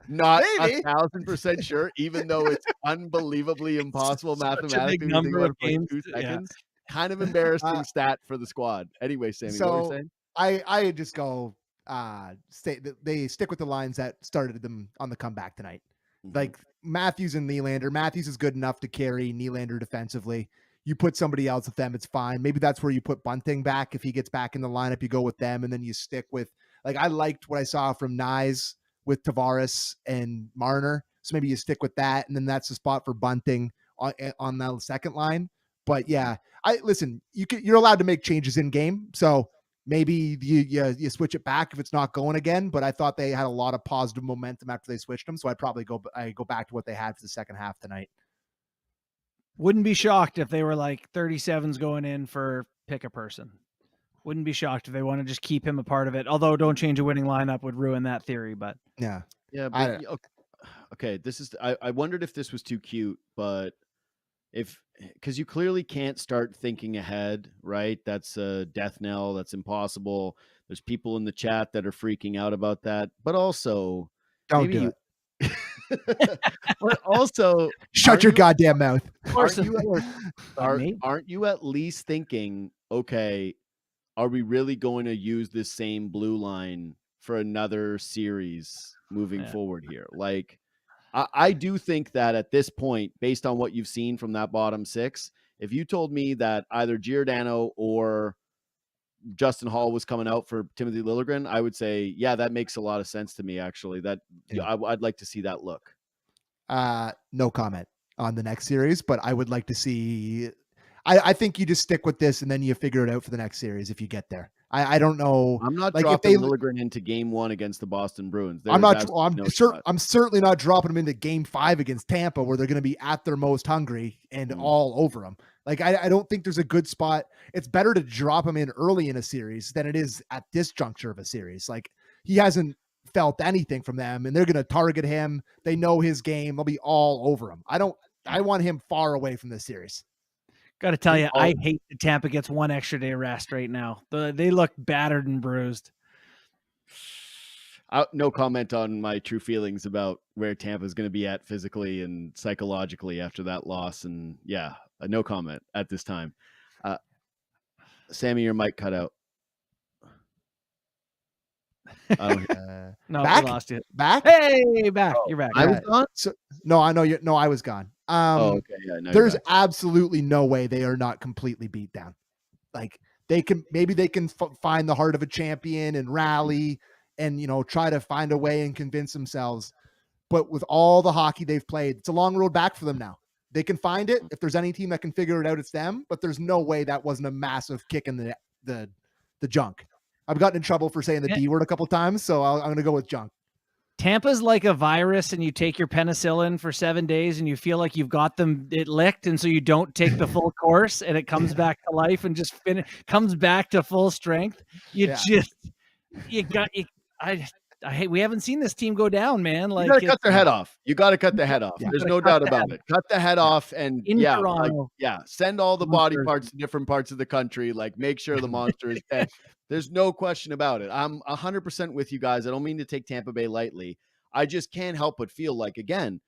not Maybe. 1,000% sure, even though it's unbelievably impossible such a big mathematically when you think number about of it for games. 2 Yeah. seconds. Kind of embarrassing stat for the squad. Anyway, Sammy, what were you So saying? I just go they stick with the lines that started them on the comeback tonight. Like Matthews and Nylander. Matthews is good enough to carry Nylander defensively. You put somebody else with them, it's fine. Maybe that's where you put Bunting back. If he gets back in the lineup, you go with them, and then you stick with, like, I liked what I saw from Nyes with Tavares and Marner. So maybe you stick with that, and then that's the spot for Bunting on that second line. But yeah, you're allowed to make changes in game. So maybe you switch it back if it's not going again. But I thought they had a lot of positive momentum after they switched them. So I'd probably go back to what they had for the second half tonight. Wouldn't be shocked if they were like 37s going in for pick a person. Wouldn't be shocked if they want to just keep him a part of it. Although don't change a winning lineup would ruin that theory. But yeah, But okay. This is, I wondered if this was too cute, but because you clearly can't start thinking ahead, right? That's a death knell. That's impossible. There's people in the chat that are freaking out about that, but also don't do it. But also, shut your goddamn mouth. Aren't you at least thinking, okay, are we really going to use this same blue line for another series moving forward here? Like, I do think that at this point, based on what you've seen from that bottom six, if you told me that either Giordano or Justin Hall was coming out for Timothy Liljegren, I would say, yeah, that makes a lot of sense to me, actually. I'd like to see that look. No comment on the next series, but I would like to see. I think you just stick with this and then you figure it out for the next series if you get there. I don't know. I'm not like dropping Liljegren into Game 1 against the Boston Bruins. I'm certainly not dropping them into Game 5 against Tampa, where they're going to be at their most hungry and all over them. Like, I don't think there's a good spot. It's better to drop him in early in a series than it is at this juncture of a series. Like, he hasn't felt anything from them, and they're going to target him. They know his game. They'll be all over him. I want him far away from this series. Got to tell you, I hate that Tampa gets one extra day rest right now. They look battered and bruised. No comment on my true feelings about where Tampa is going to be at physically and psychologically after that loss. And yeah, no comment at this time. Sammy, your mic cut out. No, back? we lost it. Back? Hey, back. You're back. I was gone. So, no, I know you. No, I was gone. Okay. Yeah. No, there's absolutely no way they are not completely beat down. Like, they can find the heart of a champion and rally and, try to find a way and convince themselves. But with all the hockey they've played, it's a long road back for them now. They can find it. If there's any team that can figure it out, it's them. But there's no way that wasn't a massive kick in the junk. I've gotten in trouble for saying the D word a couple of times, so I'm going to go with junk. Tampa's like a virus, and you take your penicillin for 7 days and you feel like you've got it licked. And so you don't take the full course and it comes back to life and just comes back to full strength. We haven't seen this team go down, man. Like, you got to cut their head off. You got to cut the head off. Yeah. There's no doubt about it. Cut the head off and Toronto. Send all the body parts to different parts of the country. Like, make sure the monster is dead. There's no question about it. I'm 100% with you guys. I don't mean to take Tampa Bay lightly. I just can't help but feel like, again,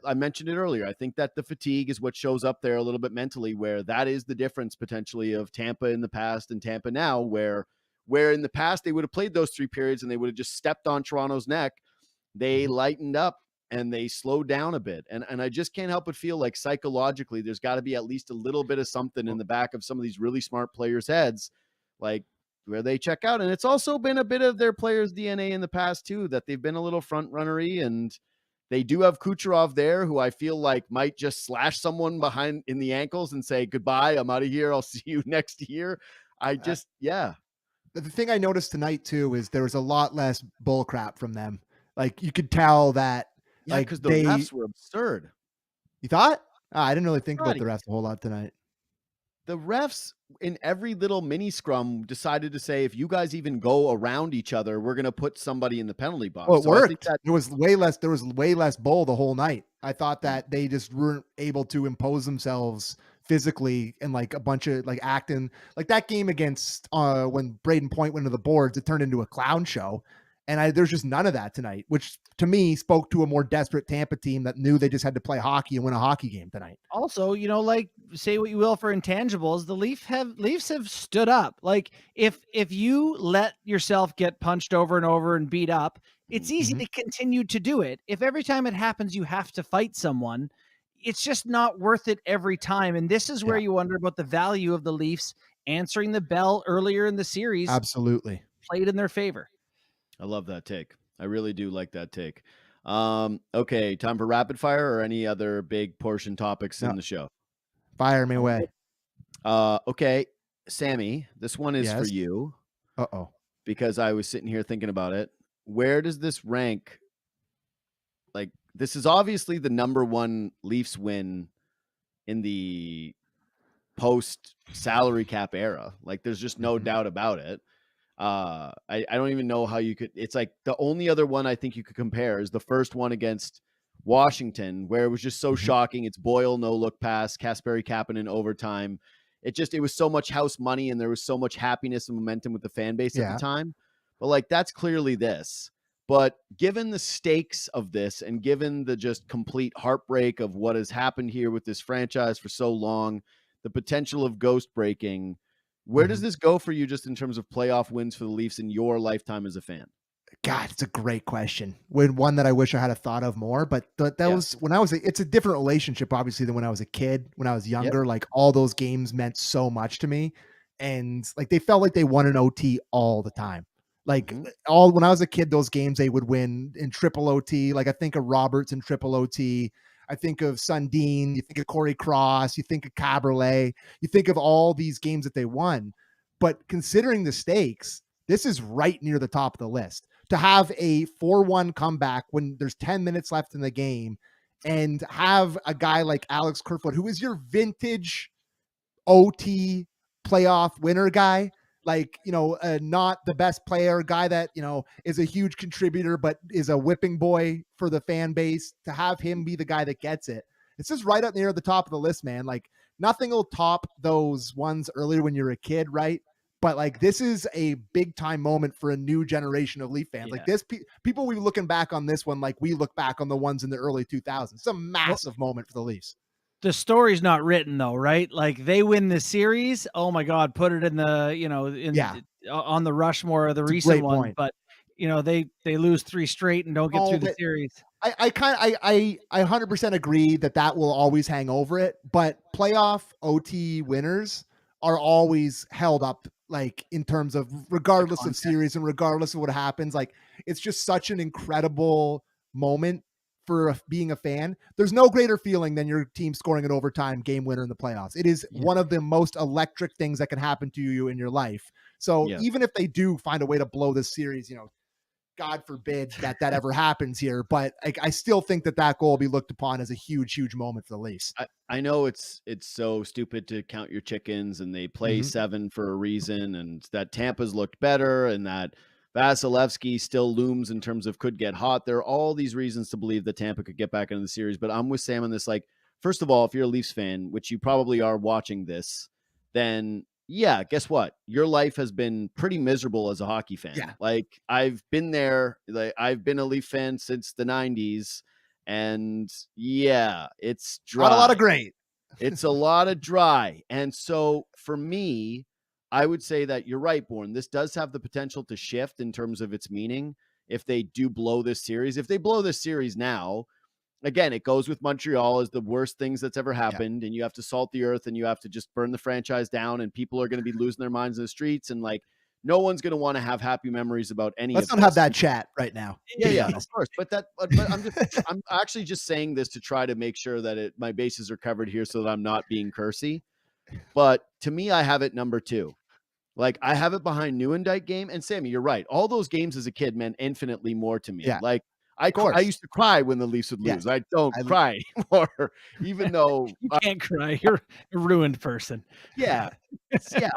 I mentioned it earlier. I think that the fatigue is what shows up there a little bit mentally, where that is the difference potentially of Tampa in the past and Tampa now, where in the past they would have played those 3 periods and they would have just stepped on Toronto's neck. They lightened up and they slowed down a bit. And I just can't help but feel like psychologically there's got to be at least a little bit of something in the back of some of these really smart players' heads, like where they check out. And it's also been a bit of their players' DNA in the past too, that they've been a little front runnery, and they do have Kucherov there, who I feel like might just slash someone behind in the ankles and say, goodbye, I'm out of here. I'll see you next year. The thing I noticed tonight too is there was a lot less bull crap from them. Like, you could tell that, because the refs were absurd. You thought? I didn't really think about the refs a whole lot tonight. the refs in every little mini scrum decided to say, if you guys even go around each other, we're going to put somebody in the penalty box. Well, it So I think worked. that There was way less bull the whole night. I thought that they just weren't able to impose themselves physically and like a bunch of like acting like that game against when Braden Point went to the boards, it turned into a clown show. And there's just none of that tonight, which to me spoke to a more desperate Tampa team that knew they just had to play hockey and win a hockey game tonight. Also, like say what you will for intangibles, the Leafs have stood up. Like if you let yourself get punched over and over and beat up, it's easy to continue to do it. If every time it happens you have to fight someone, it's just not worth it every time. And this is where you wonder about the value of the Leafs answering the bell earlier in the series. Absolutely. Played in their favor. I love that take. I really do like that take. Okay, time for rapid fire or any other big portion topics in the show? Fire me away. Okay, Sammy, this one is for you. Uh-oh. Because I was sitting here thinking about it. Where does this rank? Like, this is obviously the number one Leafs win in the post salary cap era. Like, there's just no doubt about it. I don't even know how you could. It's like the only other one I think you could compare is the first one against Washington, where it was just so shocking. It's Boyle no look pass, Kasperi Kapanen in overtime. It was so much house money, and there was so much happiness and momentum with the fan base at the time. But like, that's clearly this. But given the stakes of this, and given the just complete heartbreak of what has happened here with this franchise for so long, the potential of ghost breaking, where does this go for you just in terms of playoff wins for the Leafs in your lifetime as a fan? God, it's a great question. One that I wish I had thought of more, but that was when I was, it's a different relationship, obviously, than when I was a kid, when I was younger. Like all those games meant so much to me. And like, they felt like they won an OT all the time. Like when I was a kid, those games they would win in triple OT. Like I think of Roberts in triple OT. I think of Sundin, you think of Corey Cross, you think of Caberlet, you think of all these games that they won. But considering the stakes, this is right near the top of the list. To have a 4-1 comeback when there's 10 minutes left in the game and have a guy like Alex Kerfoot, who is your vintage OT playoff winner guy, like, not the best player, guy that, is a huge contributor, but is a whipping boy for the fan base, to have him be the guy that gets it. It's just right up near the top of the list, man. Like nothing will top those ones earlier when you're a kid, right? But like, this is a big time moment for a new generation of Leaf fans. Like this, people will be looking back on this one like we look back on the ones in the early 2000s. It's a massive moment for the Leafs. The story's not written though, right? Like they win the series. Oh my God, put it in the, on the Rushmore of the recent one. Point. But they lose 3 straight and don't get through the series. I 100% agree that will always hang over it, but playoff OT winners are always held up, like in terms of regardless of series and regardless of what happens. Like it's just such an incredible moment for being a fan. There's no greater feeling than your team scoring an overtime game winner in the playoffs. It is one of the most electric things that can happen to you in your life. So even if they do find a way to blow this series, God forbid that ever happens here, but I still think that goal will be looked upon as a huge, huge moment for the Leafs. I know it's so stupid to count your chickens, and they play 7 for a reason, and that Tampa's looked better, and that Vasilevsky still looms in terms of could get hot. There are all these reasons to believe that Tampa could get back into the series, but I'm with Sam on this. Like, first of all, if you're a Leafs fan, which you probably are watching this, then guess what? Your life has been pretty miserable as a hockey fan. Yeah. Like I've been there. Like I've been a Leaf fan since the 90s, and it's dry. Not a lot of great. It's a lot of dry. And so for me, I would say that you're right, Bourne. This does have the potential to shift in terms of its meaning if they do blow this series. If they blow this series now, again, it goes with Montreal as the worst things that's ever happened, and you have to salt the earth, and you have to just burn the franchise down, and people are going to be losing their minds in the streets, and like no one's going to want to have happy memories about any. Let's not have that chat right now. Yeah, of course. But I'm actually just saying this to try to make sure that my bases are covered here, so that I'm not being cursy. But to me, I have it number 2. Like I have it behind Nieuwendyk game, and Sammy, you're right. All those games as a kid meant infinitely more to me. Yeah. Like I used to cry when the Leafs would lose. I don't cry anymore, even though you can't cry. You're a ruined person. Yeah. Yeah.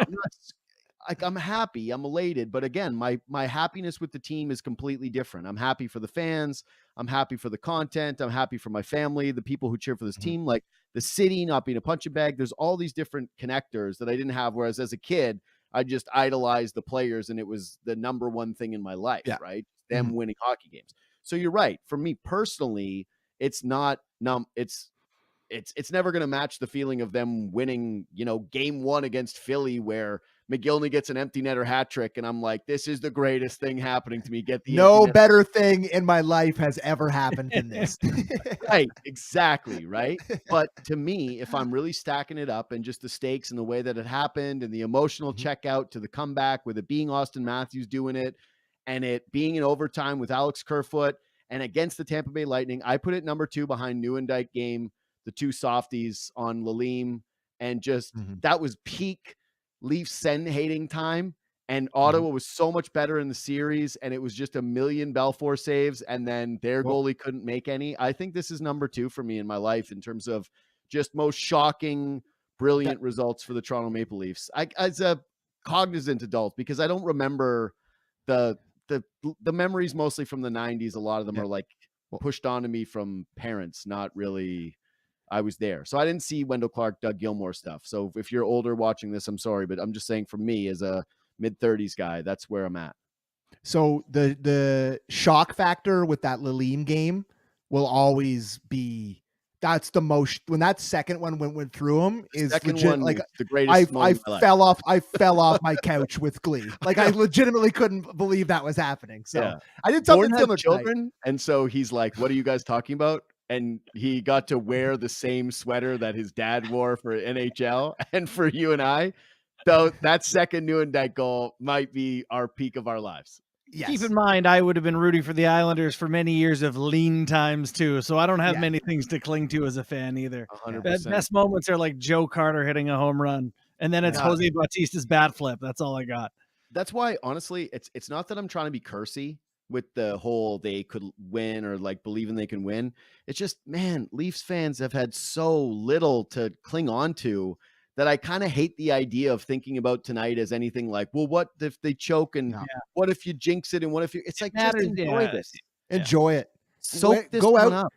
I'm happy. I'm elated. But again, my happiness with the team is completely different. I'm happy for the fans. I'm happy for the content. I'm happy for my family, the people who cheer for this team, like the city not being a punching bag. There's all these different connectors that I didn't have. Whereas as a kid, I just idolized the players and it was the number one thing in my life, right? Them winning hockey games. So you're right. For me personally, it's not it's never going to match the feeling of them winning, game 1 against Philly where McGillney gets an empty netter hat trick. And I'm like, this is the greatest thing happening to me. No better thing in my life has ever happened than this. Right. Exactly. Right. But to me, if I'm really stacking it up and just the stakes and the way that it happened and the emotional checkout to the comeback with it being Austin Matthews doing it and it being in overtime with Alex Kerfoot and against the Tampa Bay Lightning, I put it number 2 behind Nieuwendyk game, the 2 softies on Lalim, and just that was peak Leafs send hating time. And Ottawa was so much better in the series, and it was just a million Belfour saves, and then their goalie couldn't make any. I think this is number 2 for me in my life in terms of just most shocking, brilliant results for the Toronto Maple Leafs. As a cognizant adult, because I don't remember the memories mostly from the 90s. A lot of them are like pushed onto me from parents, not really. I was there. So I didn't see Wendell Clark, Doug Gilmour stuff. So if you're older watching this, I'm sorry, but I'm just saying for me as a mid-30s guy, that's where I'm at. So the shock factor with that Lalim game will always be, that's the most, when that second one went through him is legit, like the greatest. I fell off my couch with glee. Like I legitimately couldn't believe that was happening. So I did something similar to children. And so he's like, what are you guys talking about? And he got to wear the same sweater that his dad wore for NHL. And for you and I, though, that second Nieuwendyk goal might be our peak of our lives. Yes. Keep in mind, I would have been rooting for the Islanders for many years of lean times too. So I don't have many things to cling to as a fan either. 100%. Best moments are like Joe Carter hitting a home run. And then it's Jose Bautista's bat flip. That's all I got. That's why, honestly, it's not that I'm trying to be cursy with the whole they could win or like believing they can win. It's just, man, Leafs fans have had so little to cling on to that I kind of hate the idea of thinking about tonight as anything like, well, what if they choke and what if you jinx it and what if you, it's like, just enjoy this. Enjoy it. Soak this go one out, up.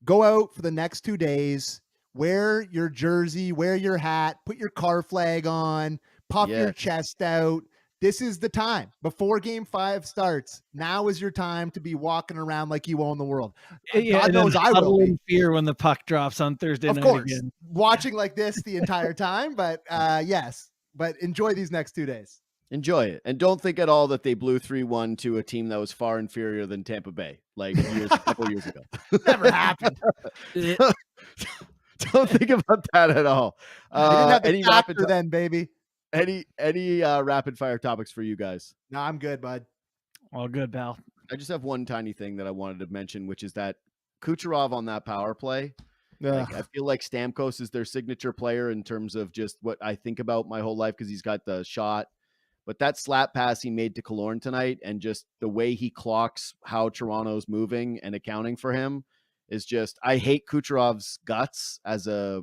Go out for the next 2 days, wear your jersey, wear your hat, put your car flag on, puff your chest out. This is the time before Game 5 starts. Now is your time to be walking around like you own the world. God knows I will be. Fear when the puck drops on Thursday night. Of course, again. Watching like this the entire time, but yes. But enjoy these next 2 days. Enjoy it, and don't think at all that they blew 3-1 to a team that was far inferior than Tampa Bay, like a couple years ago. Never happened. Don't think about that at all. They didn't have the factor then, baby. Any rapid fire topics for you guys? No, I'm good, bud. All good, pal. I just have one tiny thing that I wanted to mention, which is that Kucherov on that power play. Like, I feel like Stamkos is their signature player in terms of just what I think about my whole life because he's got the shot. But that slap pass he made to Killorn tonight and just the way he clocks how Toronto's moving and accounting for him is just, I hate Kucherov's guts as a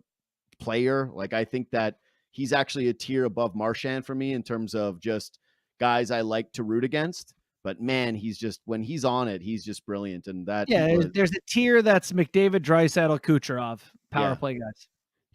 player. Like, I think that he's actually a tier above Marchand for me in terms of just guys I like to root against. But man, he's just, when he's on it, he's just brilliant. And that, there's a tier that's McDavid, Draisaitl, Kucherov, power play guys.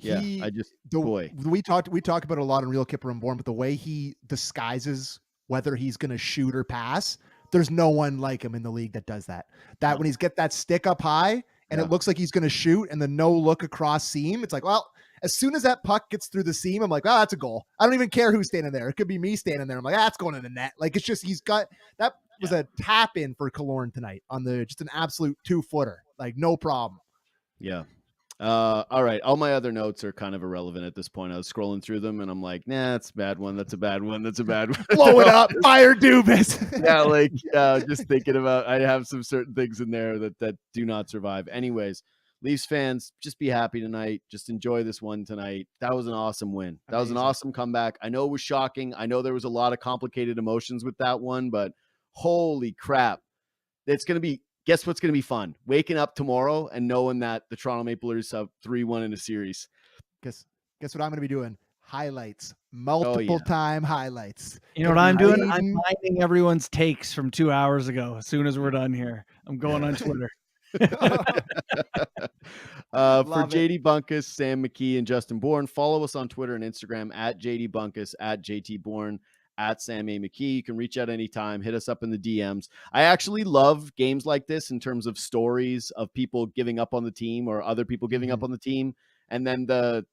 We talked about it a lot in Real Kipper and Bourne, but the way he disguises whether he's going to shoot or pass, there's no one like him in the league that does that. When he's get that stick up high and it looks like he's going to shoot and the no look across seam, it's like, well, as soon as that puck gets through the seam, I'm like, oh, that's a goal. I don't even care who's standing there. It could be me standing there. I'm like, that's going in the net. Like, it's just, he's got, that was a tap in for Killorn tonight on just an absolute 2-footer. Like, no problem. Yeah. All right. All my other notes are kind of irrelevant at this point. I was scrolling through them and I'm like, nah, that's a bad one. That's a bad one. That's a bad one. Blow it up. Fire Dubas. Just thinking about, I have some certain things in there that do not survive. Anyways, Leafs fans, just be happy tonight. Just enjoy this one tonight. That was an awesome win. That was an awesome comeback. I know it was shocking. I know there was a lot of complicated emotions with that one, but holy crap. It's going to be guess what's going to be fun? Waking up tomorrow and knowing that the Toronto Maple Leafs have 3-1 in a series. Guess what I'm going to be doing? Highlights, multiple time highlights. You know what I'm doing? I'm finding everyone's takes from 2 hours ago. As soon as we're done here, I'm going on Twitter. For JD Bunkis, Sam McKee, and Justin Bourne, follow us on Twitter and Instagram at JD Bunkis, at JT Bourne, at Sam A. McKee. You can reach out anytime. Hit us up in the DMs. I actually love games like this in terms of stories of people giving up on the team or other people giving up on the team. And then the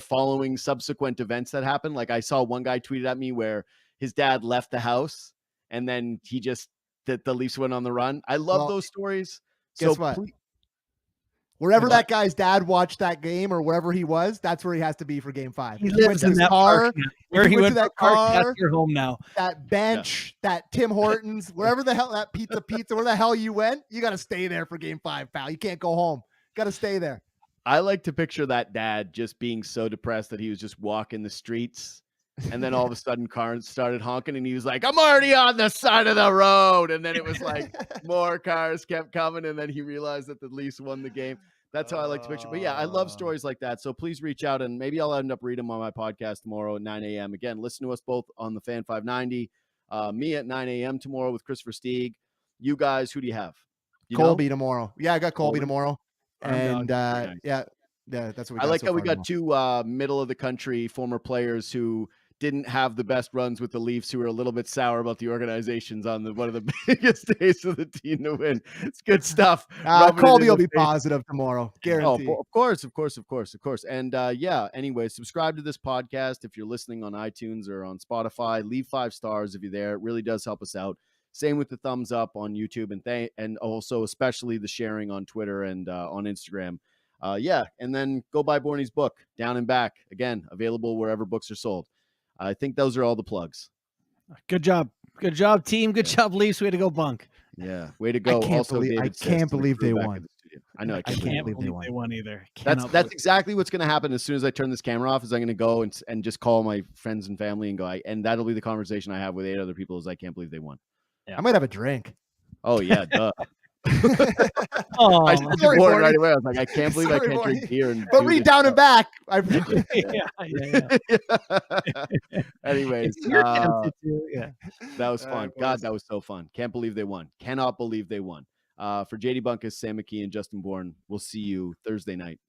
following subsequent events that happen. Like I saw one guy tweeted at me where his dad left the house and then the Leafs went on the run. I love those stories. Guess what? Wherever that guy's dad watched that game or wherever he was, that's where he has to be for game 5. He lives in that car. Where he went to that car, that's your home now. That bench, that Tim Hortons, wherever the hell that pizza, where the hell you went, you got to stay there for game 5, pal. You can't go home. Got to stay there. I like to picture that dad just being so depressed that he was just walking the streets. And then all of a sudden cars started honking and he was like, I'm already on the side of the road. And then it was like more cars kept coming. And then he realized that the Leafs won the game. That's how I like to picture. But yeah, I love stories like that. So please reach out and maybe I'll end up reading them on my podcast tomorrow at 9 a.m. Again, listen to us both on the Fan 590. Me at 9 a.m. tomorrow with Christopher Stieg. You guys, who do you have? Colby tomorrow. Yeah, I got Colby tomorrow. And nice. yeah, that's what we got. I like how we got two middle of the country former players who didn't have the best runs with the Leafs, who were a little bit sour about the organizations on one of the biggest days for the team to win. It's good stuff. Colby will be positive tomorrow. Guaranteed. Oh, of course. And anyway, subscribe to this podcast if you're listening on iTunes or on Spotify. Leave 5 stars if you're there. It really does help us out. Same with the thumbs up on YouTube and also especially the sharing on Twitter and on Instagram. And then go buy Borny's book, Down and Back. Again, available wherever books are sold. I think those are all the plugs. Good job, team. Good job, Leafs. Way to go, Bunk. Yeah, way to go. I can't believe they won. I know. I can't believe they won either. That's exactly what's going to happen as soon as I turn this camera off. Is I'm going to go and just call my friends and family and go. And that'll be the conversation I have with 8 other people. Is I can't believe they won. Yeah. I might have a drink. Oh yeah, duh. I said to Bourne right away. I was like, I can't believe I can't drink beer. But read Down and Back. Anyways, that was fun. God, that was so fun. Can't believe they won. Cannot believe they won. For JD Bunkis, Sam McKee, and Justin Bourne, we'll see you Thursday night.